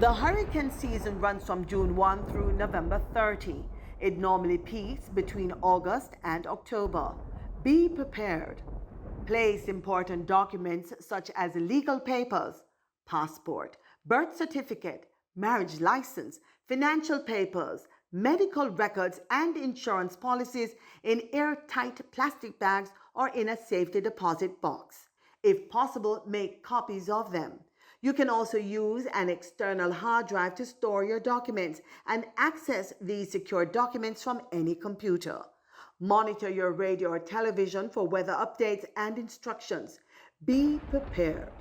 The hurricane season runs from June 1 through November 30. It normally peaks between August and October. Be prepared. Place important documents such as legal papers, passport, birth certificate, marriage license, financial papers, medical records, and insurance policies in airtight plastic bags or in a safety deposit box. If possible, make copies of them. You can also use an external hard drive to store your documents and access these secure documents from any computer. Monitor your radio or television for weather updates and instructions. Be prepared.